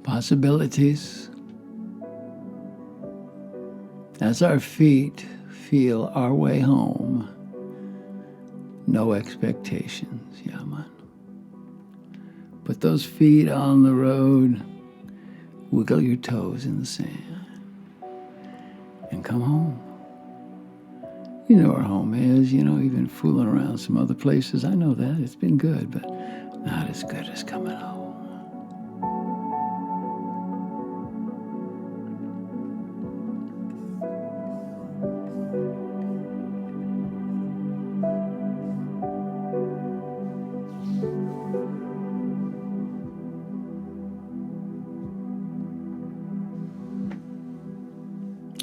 Possibilities. As our feet feel our way home, no expectations, yeah, man. Put those feet on the road, wiggle your toes in the sand, and come home. You know where home is, you've been fooling around some other places. I know that, it's been good, but not as good as coming home.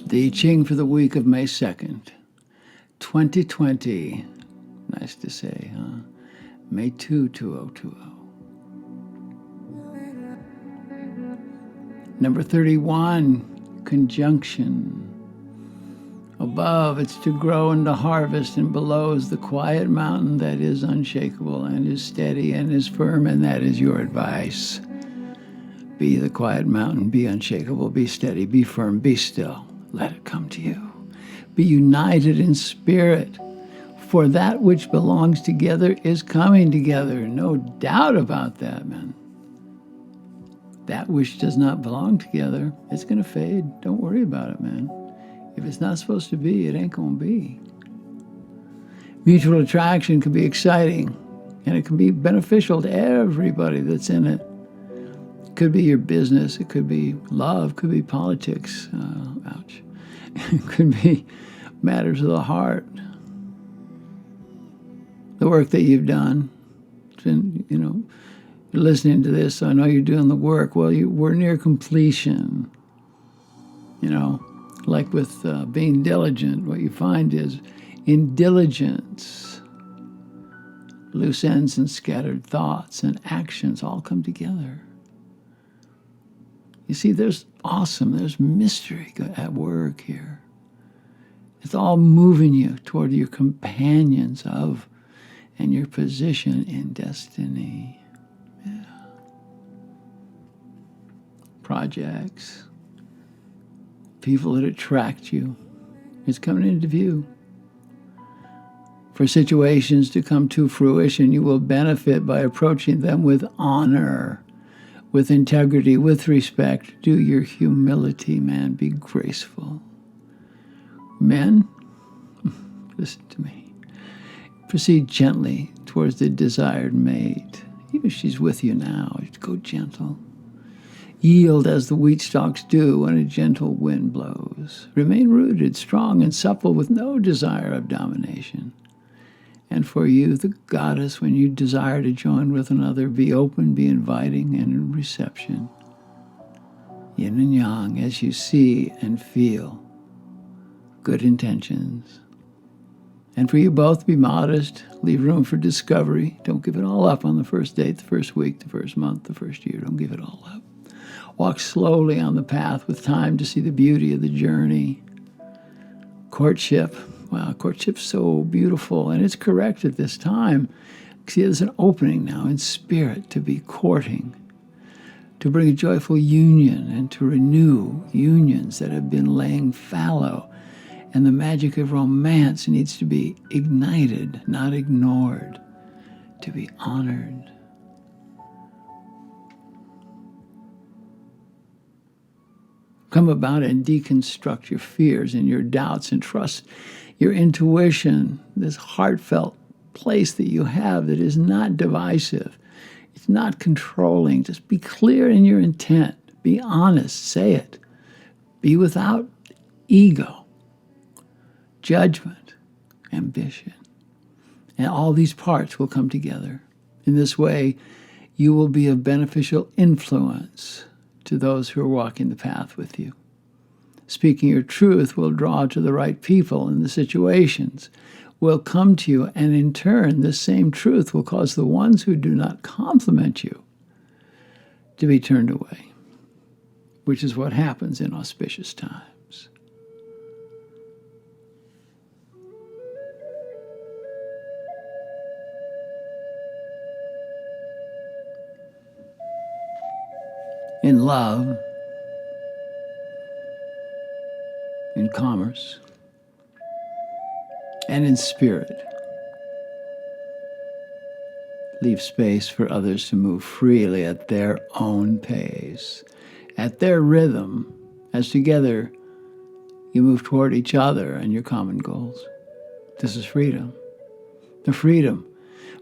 The Ching for the week of May 2nd, 2020. Nice to say, huh? May 2, 2020. Number 31, conjunction. Above, it's to grow and to harvest, and below is the quiet mountain that is unshakable and is steady and is firm, and that is your advice. Be the quiet mountain, be unshakable, be steady, be firm, be still. Let it come to you. Be united in spirit, for that which belongs together is coming together. No doubt about that, man. That which does not belong together, it's going to fade. Don't worry about it, man. If it's not supposed to be, it ain't going to be. Mutual attraction can be exciting, and it can be beneficial to everybody that's in it. It could be your business, it could be love, it could be politics. Ouch. It could be matters of the heart. The work that you've done. It's been, you're listening to this, so I know you're doing the work. Well, we're near completion. Like with being diligent, what you find is in diligence, loose ends and scattered thoughts and actions all come together. You see, there's mystery at work here. It's all moving you toward your companions of and your position in destiny. Yeah. Projects, people that attract you, it's coming into view. For situations to come to fruition, you will benefit by approaching them with honor, with integrity, with respect. Do your humility, man. Be graceful. Men, listen to me. Proceed gently towards the desired mate. Even if she's with you now, go gentle. Yield as the wheat stalks do when a gentle wind blows. Remain rooted, strong, and supple with no desire of domination. And for you, the goddess, when you desire to join with another, be open, be inviting, and in reception. Yin and yang, as you see and feel good intentions. And for you both, be modest, leave room for discovery. Don't give it all up on the first date, the first week, the first month, the first year. Don't give it all up. Walk slowly on the path with time to see the beauty of the journey. Courtship. Wow, courtship's so beautiful, and it's correct at this time. See, there's an opening now in spirit to be courting, to bring a joyful union and to renew unions that have been laying fallow. And the magic of romance needs to be ignited, not ignored, to be honored. Come about and deconstruct your fears and your doubts and trust your intuition, this heartfelt place that you have that is not divisive. It's not controlling. Just be clear in your intent. Be honest. Say it. Be without ego, judgment, ambition. And all these parts will come together. In this way, you will be of beneficial influence to those who are walking the path with you. Speaking your truth will draw to the right people, and the situations will come to you, and in turn, this same truth will cause the ones who do not compliment you to be turned away, which is what happens in auspicious times. In love, in commerce, and in spirit, leave space for others to move freely at their own pace, at their rhythm, as together you move toward each other and your common goals. This is freedom. The freedom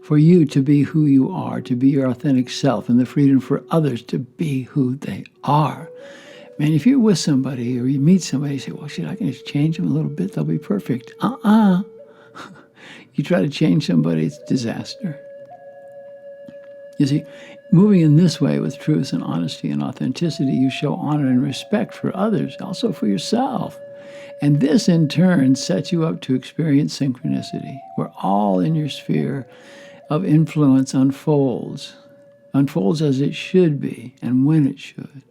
for you to be who you are, to be your authentic self, and the freedom for others to be who they are. Man, if you're with somebody or you meet somebody, you say, well, shit, I can just change them a little bit, they'll be perfect. You try to change somebody, it's disaster. You see, moving in this way with truth and honesty and authenticity, you show honor and respect for others, also for yourself. And this, in turn, sets you up to experience synchronicity, where all in your sphere of influence unfolds as it should be and when it should.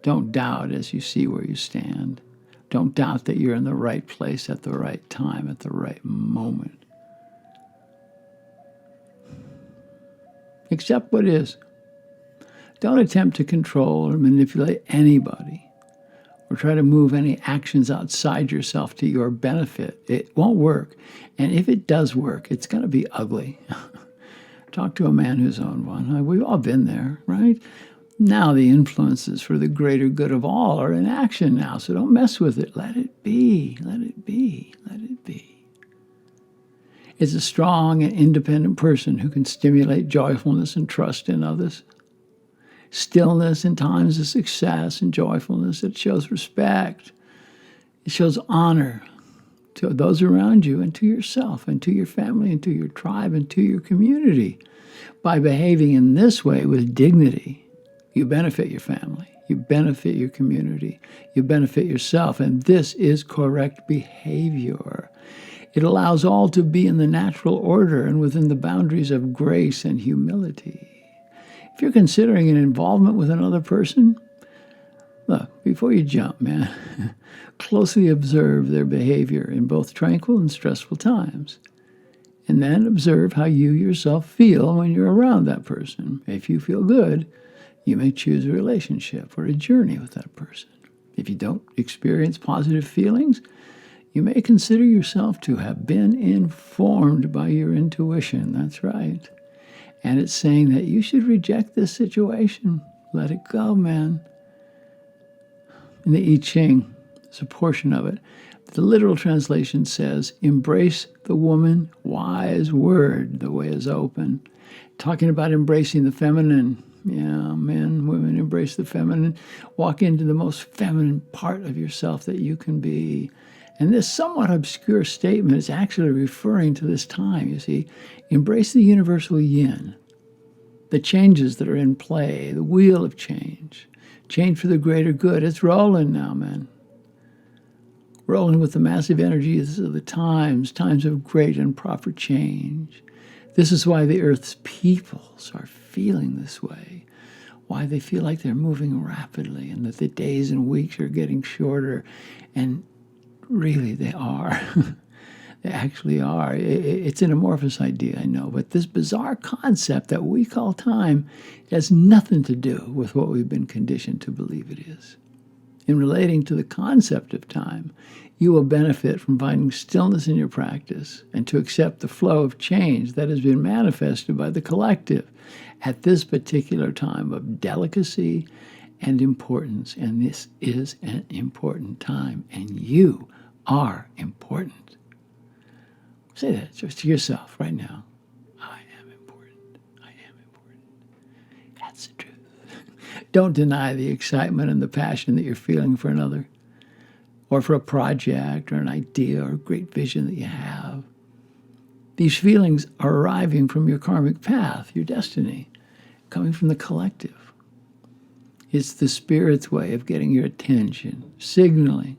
Don't doubt as you see where you stand. Don't doubt that you're in the right place at the right time, at the right moment. Accept what is. Don't attempt to control or manipulate anybody or try to move any actions outside yourself to your benefit. It won't work. And if it does work, it's going to be ugly. Talk to a man who's owned one. We've all been there, right? Now the influences for the greater good of all are in action now, so don't mess with it. Let it be. Let it be. Let it be. It's a strong and independent person who can stimulate joyfulness and trust in others. Stillness in times of success and joyfulness. It shows respect. It shows honor to those around you and to yourself and to your family and to your tribe and to your community. By behaving in this way with dignity, you benefit your family, you benefit your community, you benefit yourself, and this is correct behavior. It allows all to be in the natural order and within the boundaries of grace and humility. If you're considering an involvement with another person, look, before you jump, man, closely observe their behavior in both tranquil and stressful times. And then observe how you yourself feel when you're around that person. If you feel good, you may choose a relationship or a journey with that person. If you don't experience positive feelings, you may consider yourself to have been informed by your intuition. That's right. And it's saying that you should reject this situation. Let it go, man. In the I Ching, there's a portion of it. The literal translation says, embrace the woman, wise word, the way is open. Talking about embracing the feminine. Yeah, men, women, embrace the feminine. Walk into the most feminine part of yourself that you can be. And this somewhat obscure statement is actually referring to this time, you see. Embrace the universal yin, the changes that are in play, the wheel of change. Change for the greater good. It's rolling now, man. Rolling with the massive energies of the times of great and proper change. This is why the Earth's peoples are feeling this way, why they feel like they're moving rapidly and that the days and weeks are getting shorter. And really, they are. They actually are. It's an amorphous idea, I know, but this bizarre concept that we call time has nothing to do with what we've been conditioned to believe it is. In relating to the concept of time, you will benefit from finding stillness in your practice and to accept the flow of change that has been manifested by the collective at this particular time of delicacy and importance. And this is an important time, and you are important. Say that just to yourself right now. I am important. I am important. That's the truth. Don't deny the excitement and the passion that you're feeling for another, or for a project or an idea or a great vision that you have. These feelings are arriving from your karmic path, your destiny. coming from the collective. It's the Spirit's way of getting your attention, signaling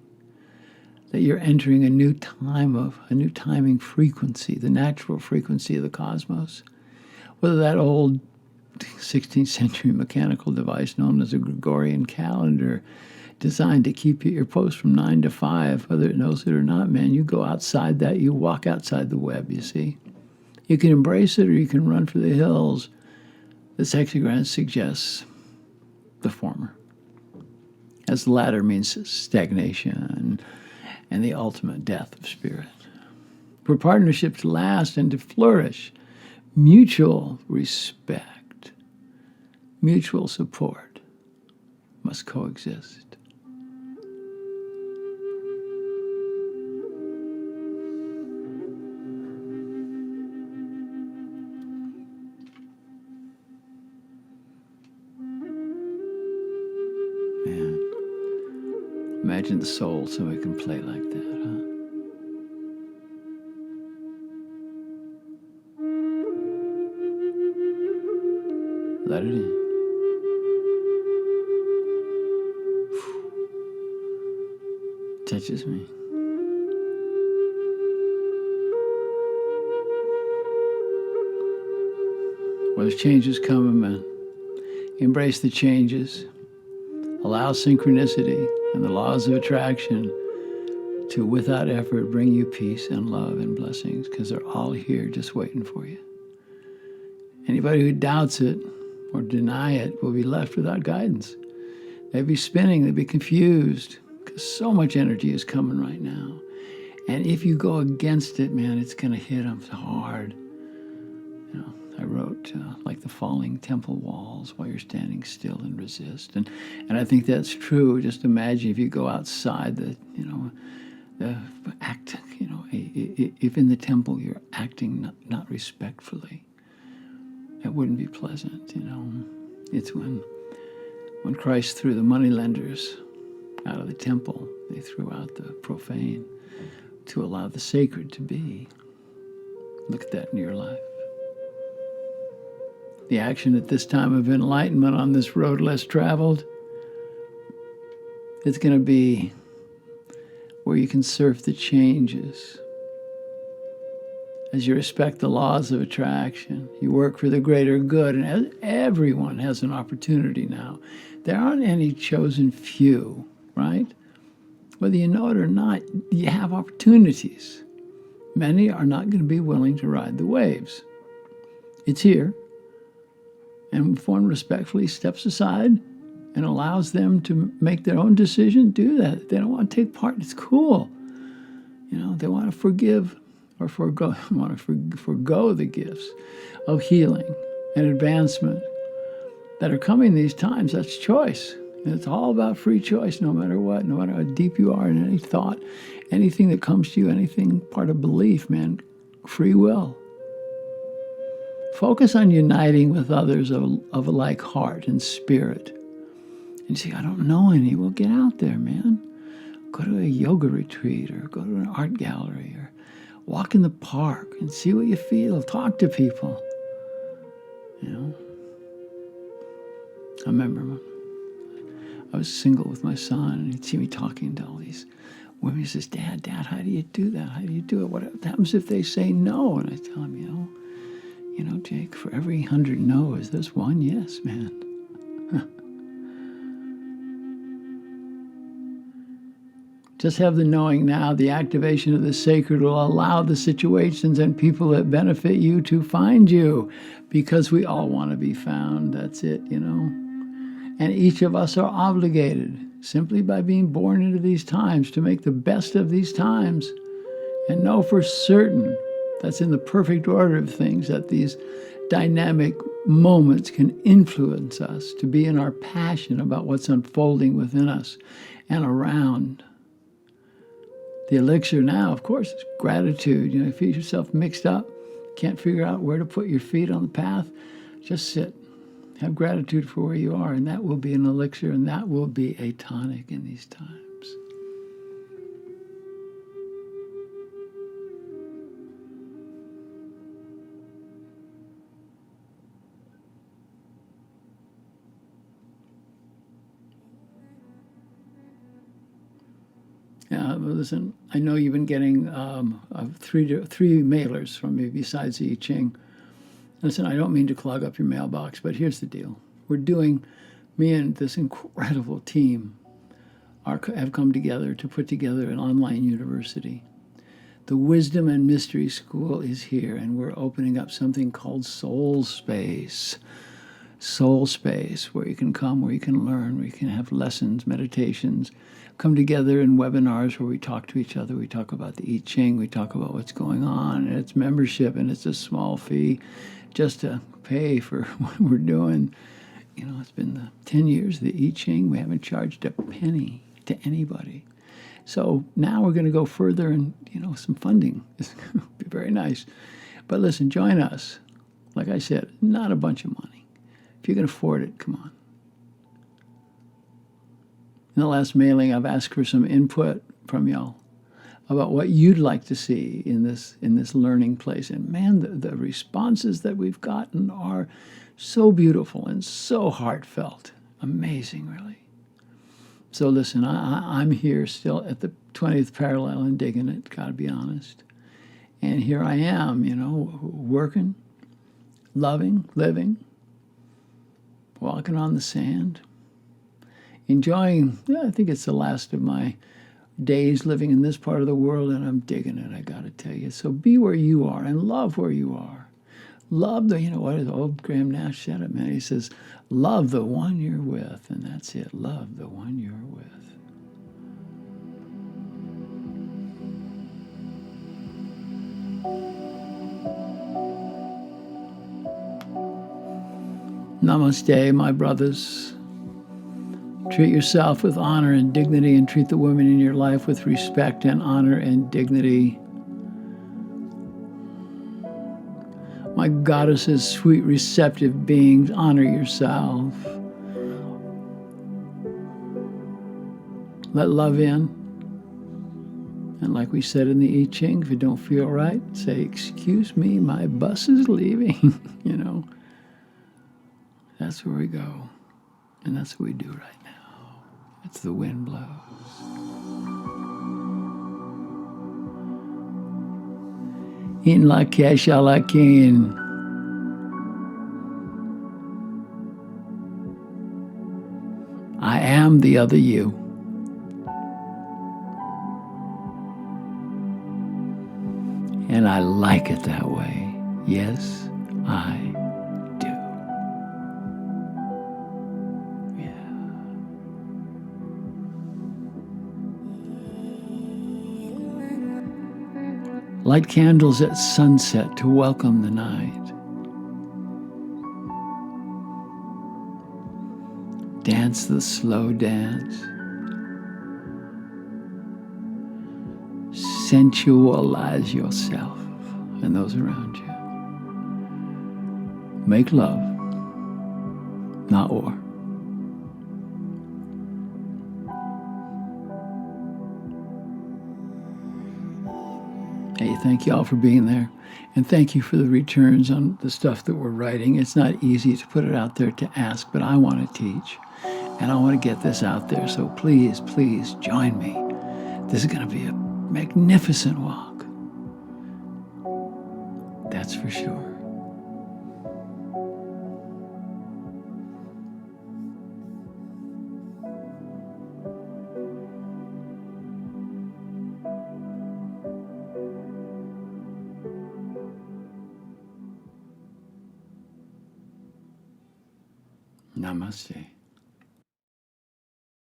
that you're entering a new timing frequency, the natural frequency of the cosmos. Whether that old 16th century mechanical device known as a Gregorian calendar designed to keep you at your post from 9 to 5, whether it knows it or not, man, you go outside that, you walk outside the web, you see. You can embrace it or you can run for the hills. This hexagram suggests the former, as the latter means stagnation and the ultimate death of spirit. For partnership to last and to flourish, mutual respect, mutual support must coexist. Man, imagine the soul so it can play like that, huh? Let it in. Touches me. Well, there's changes coming, man. Embrace the changes. Allow synchronicity and the laws of attraction to, without effort, bring you peace and love and blessings, because they're all here just waiting for you. Anybody who doubts it or deny it will be left without guidance. They'd be spinning, they'd be confused, because so much energy is coming right now. And if you go against it, man, it's going to hit them hard. You know, I wrote like the falling temple walls while you're standing still and resist. And I think that's true. Just imagine if you go outside the act, if in the temple you're acting not respectfully, it wouldn't be pleasant, It's when Christ threw the moneylenders out of the temple, they threw out the profane to allow the sacred to be. Look at that in your life. The action at this time of enlightenment on this road less traveled, it's going to be where you can surf the changes. As you respect the laws of attraction, you work for the greater good, and everyone has an opportunity now. There aren't any chosen few, right? Whether you know it or not, you have opportunities. Many are not going to be willing to ride the waves. It's here. And if one respectfully steps aside and allows them to make their own decision, do that. If they don't want to take part, it's cool. They want to forgive or forego the gifts of healing and advancement that are coming these times. That's choice. And it's all about free choice, no matter what, no matter how deep you are in any thought, anything that comes to you, anything part of belief, man, free will. Focus on uniting with others of a like heart and spirit. And say, I don't know any. Well, get out there, man. Go to a yoga retreat or go to an art gallery or walk in the park and see what you feel. Talk to people. I remember when I was single with my son, and he'd see me talking to all these women. He says, Dad, how do you do that? How do you do it? What happens if they say no? And I tell him, Jake, for every 100 no's, there's one yes, man. Just have the knowing now, the activation of the sacred will allow the situations and people that benefit you to find you, because we all want to be found. That's it, And each of us are obligated, simply by being born into these times, to make the best of these times and know for certain that's in the perfect order of things, that these dynamic moments can influence us to be in our passion about what's unfolding within us and around. The elixir now, of course, is gratitude. You feel yourself mixed up, can't figure out where to put your feet on the path, just sit. Have gratitude for where you are, and that will be an elixir, and that will be a tonic in these times. Listen, I know you've been getting three mailers from me besides the I Ching. Listen, I don't mean to clog up your mailbox, but here's the deal. Me and this incredible team have come together to put together an online university. The Wisdom and Mystery School is here, and we're opening up something called Soul Space. Soul Space, where you can come, where you can learn, where you can have lessons, meditations, come together in webinars where we talk to each other. We talk about the I Ching. We talk about what's going on. And it's membership, and it's a small fee just to pay for what we're doing. You know, it's been 10 years of the I Ching. We haven't charged a penny to anybody. So now we're going to go further and, some funding. It's going to be very nice. But listen, join us. Like I said, not a bunch of money. If you can afford it, come on. In the last mailing, I've asked for some input from y'all about what you'd like to see in this learning place. And man, the responses that we've gotten are so beautiful and so heartfelt. Amazing, really. So listen, I'm here still at the 20th parallel and digging it, got to be honest. And here I am, working, loving, living, walking on the sand, enjoying, I think it's the last of my days living in this part of the world, and I'm digging it, I got to tell you. So be where you are and love where you are. Love what is old Graham Nash said it, man. He says, love the one you're with, and that's it. Love the one you're with. Namaste, my brothers. Treat yourself with honor and dignity, and treat the women in your life with respect and honor and dignity. My goddesses, sweet, receptive beings, honor yourself. Let love in. And like we said in the I Ching, if you don't feel right, say, excuse me, my bus is leaving. That's where we go. And that's what we do right now. It's the wind blows. In la kesha la kin. I am the other you. And I like it that way. Yes, I do. Yeah. Light candles at sunset to welcome the night. Dance the slow dance. Sensualize yourself and those around you. Make love, not war. Hey, thank you all for being there. And thank you for the returns on the stuff that we're writing. It's not easy to put it out there to ask, but I want to teach. And I want to get this out there. So please, please join me. This is going to be a magnificent walk. That's for sure. Namaste.